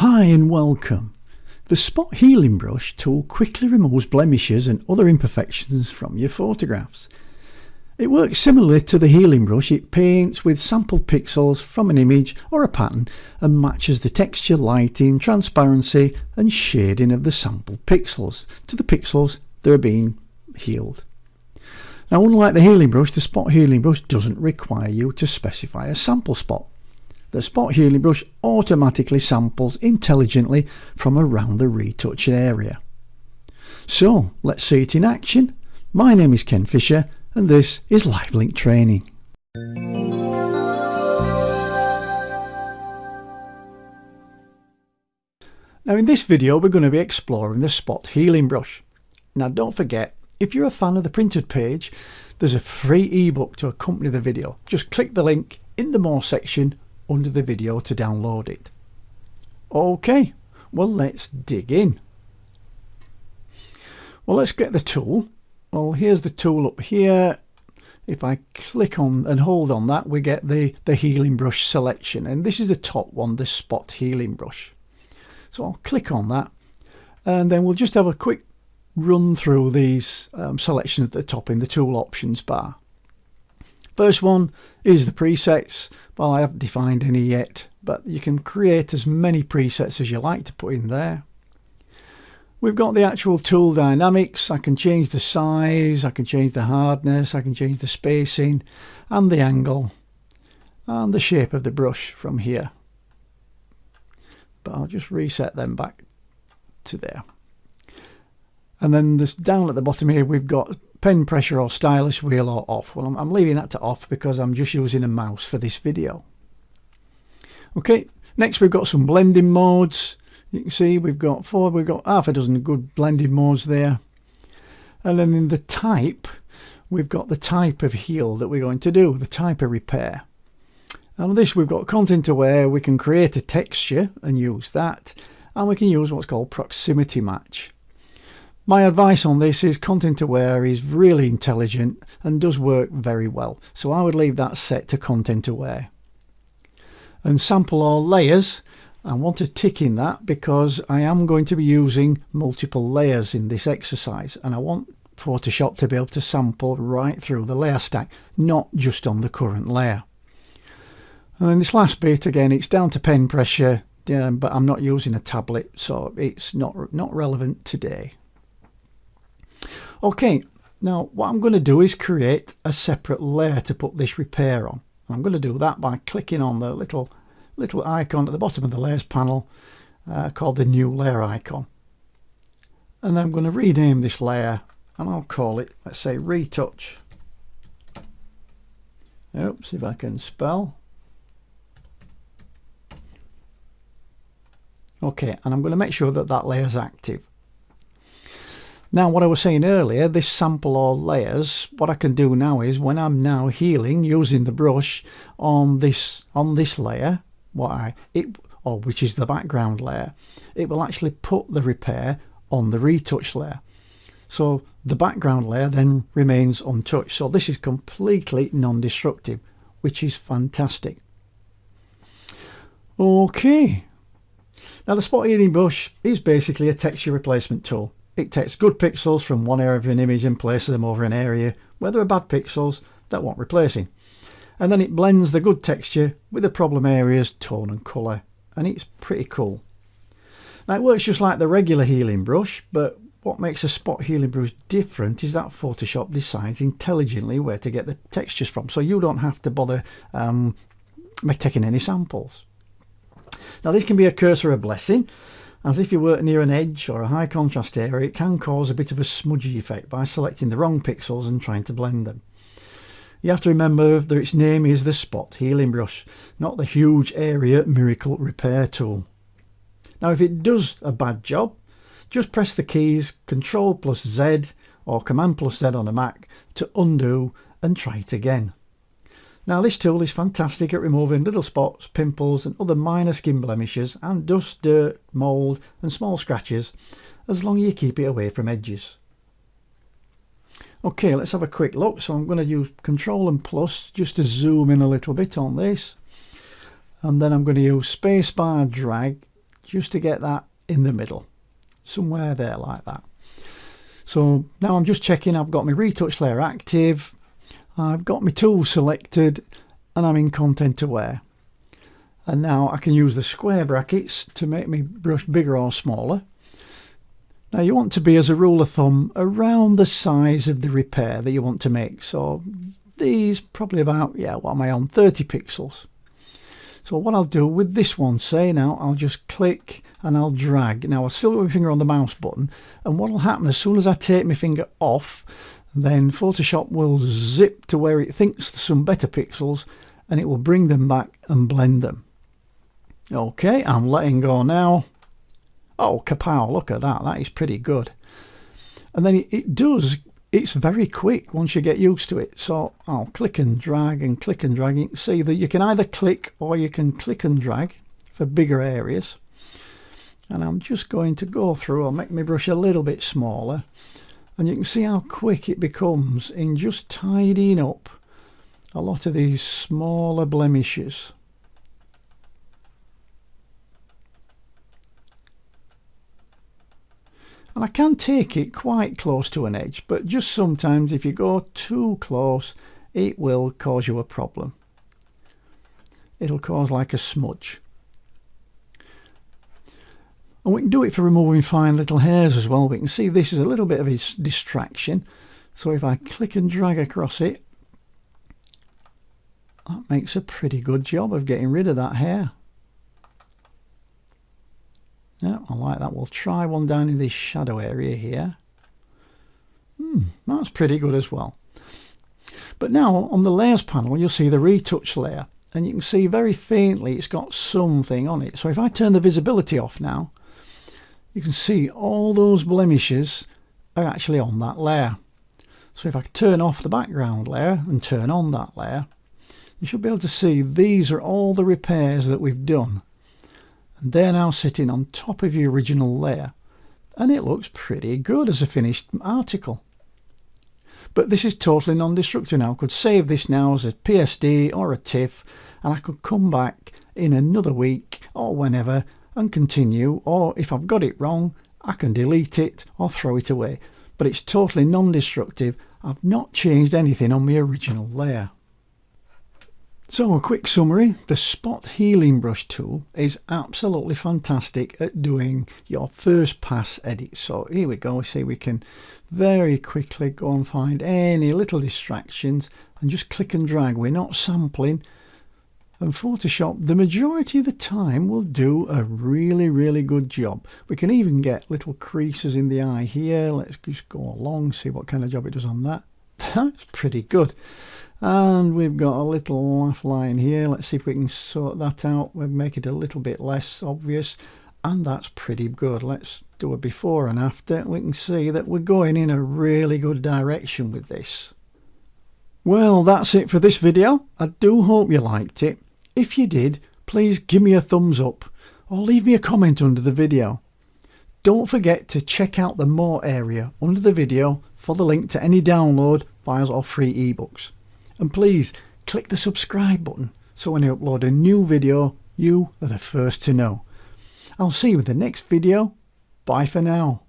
Hi and welcome. The Spot Healing Brush tool quickly removes blemishes and other imperfections from your photographs. It works similarly to the healing brush. It paints with sampled pixels from an image or a pattern and matches the texture, lighting, transparency and shading of the sampled pixels to the pixels that are being healed. Now, unlike the healing brush, the Spot Healing Brush doesn't require you to specify a sample spot. The Spot Healing Brush automatically samples intelligently from around the retouched area. So let's see it in action. My name is Ken Fisher and this is LiveLink Training. Now in this video we're going to be exploring the Spot Healing Brush. Now don't forget, if you're a fan of the printed page, there's a free ebook to accompany the video. Just click the link in the More section under the video to download it. Okay, well let's dig in. Well, let's get the tool. Well, here's the tool up here. If I click on and hold on that, we get the healing brush selection, and this is the top one, the Spot Healing Brush. So I'll click on that and then we'll just have a quick run through these selections at the top in the tool options bar. First one is the presets. Well, I haven't defined any yet, but you can create as many presets as you like to put in there. We've got the actual tool dynamics. I can change the size, I can change the hardness, I can change the spacing and the angle and the shape of the brush from here. But I'll just reset them back to there. And then this down at the bottom here we've got pen pressure or stylus wheel or off. Well, I'm leaving that to off because I'm just using a mouse for this video. Okay, next we've got some blending modes. You can see we've got half a dozen good blending modes there. And then in the type, we've got the type of heal that we're going to do, the type of repair. And on this we've got content aware. We can create a texture and use that, and we can use what's called proximity match. My advice on this is content aware is really intelligent and does work very well, so I would leave that set to content aware. And sample all layers, I want to tick in that because I am going to be using multiple layers in this exercise, and I want Photoshop to be able to sample right through the layer stack, not just on the current layer. And then this last bit, again, it's down to pen pressure, but I'm not using a tablet, so it's not relevant today. Okay, now what I'm going to do is create a separate layer to put this repair on. I'm going to do that by clicking on the little icon at the bottom of the layers panel called the new layer icon. And then I'm going to rename this layer and I'll call it, let's say, retouch. Oops, if I can spell. Okay, and I'm going to make sure that that layer is active. Now, what I was saying earlier, this sample all layers, what I can do now is when I'm now healing using the brush on this layer, which is the background layer, it will actually put the repair on the retouch layer. So the background layer then remains untouched. So this is completely non-destructive, which is fantastic. Okay. Now the Spot Healing Brush is basically a texture replacement tool. It takes good pixels from one area of an image and places them over an area where there are bad pixels that want replacing. And then it blends the good texture with the problem areas, tone and colour. And it's pretty cool. Now it works just like the regular healing brush, but what makes a Spot Healing Brush different is that Photoshop decides intelligently where to get the textures from. So you don't have to bother taking any samples. Now this can be a curse or a blessing, as if you work near an edge or a high contrast area, it can cause a bit of a smudgy effect by selecting the wrong pixels and trying to blend them. You have to remember that its name is the Spot Healing Brush, not the huge area miracle repair tool. Now if it does a bad job, just press the keys Ctrl+Z or Command+Z on a Mac to undo and try it again. Now this tool is fantastic at removing little spots, pimples and other minor skin blemishes and dust, dirt, mould and small scratches, as long as you keep it away from edges. Okay, let's have a quick look. So I'm going to use Control and plus just to zoom in a little bit on this. And then I'm going to use spacebar drag just to get that in the middle, somewhere there like that. So now I'm just checking I've got my retouch layer active, I've got my tool selected, and I'm in content aware. And now I can use the square brackets to make my brush bigger or smaller. Now you want to be, as a rule of thumb, around the size of the repair that you want to make. So these probably about, yeah, what am I on, 30 pixels. So what I'll do with this one, say now, I'll just click and I'll drag. Now I'll still got my finger on the mouse button, and what will happen as soon as I take my finger off, then Photoshop will zip to where it thinks there's some better pixels, and it will bring them back and blend them. Okay, I'm letting go now. Oh, kapow, look at that, that is pretty good. And then it's very quick once you get used to it. So I'll click and drag and click and drag. You can see that you can either click or you can click and drag for bigger areas. And I'm just going to go through, I'll make my brush a little bit smaller. And you can see how quick it becomes in just tidying up a lot of these smaller blemishes. And I can take it quite close to an edge, but just sometimes if you go too close, it will cause you a problem. It'll cause like a smudge. And we can do it for removing fine little hairs as well. We can see this is a little bit of a distraction. So if I click and drag across it, that makes a pretty good job of getting rid of that hair. Yeah, I like that. We'll try one down in this shadow area here. That's pretty good as well. But now on the layers panel, you'll see the retouch layer, and you can see very faintly it's got something on it. So if I turn the visibility off now, you can see all those blemishes are actually on that layer. So if I turn off the background layer and turn on that layer, you should be able to see these are all the repairs that we've done. They're now sitting on top of your original layer, and it looks pretty good as a finished article. But this is totally non-destructive now. I could save this now as a PSD or a TIFF, and I could come back in another week or whenever and continue, or if I've got it wrong I can delete it or throw it away. But it's totally non-destructive. I've not changed anything on my original layer. So a quick summary, the Spot Healing Brush tool is absolutely fantastic at doing your first pass edits. So here we go, see we can very quickly go and find any little distractions and just click and drag. We're not sampling, and Photoshop the majority of the time will do a really good job. We can even get little creases in the eye here. Let's just go along, see what kind of job it does on that. That's pretty good. And we've got a little laugh line here. Let's see if we can sort that out. We'll make it a little bit less obvious, and that's pretty good. Let's do a before and after. We can see that we're going in a really good direction with this. Well, that's it for this video. I do hope you liked it. If you did, please give me a thumbs up or leave me a comment under the video. Don't forget to check out the More area under the video for the link to any download files or free ebooks. And please click the subscribe button so when I upload a new video, you are the first to know. I'll see you in the next video. Bye for now.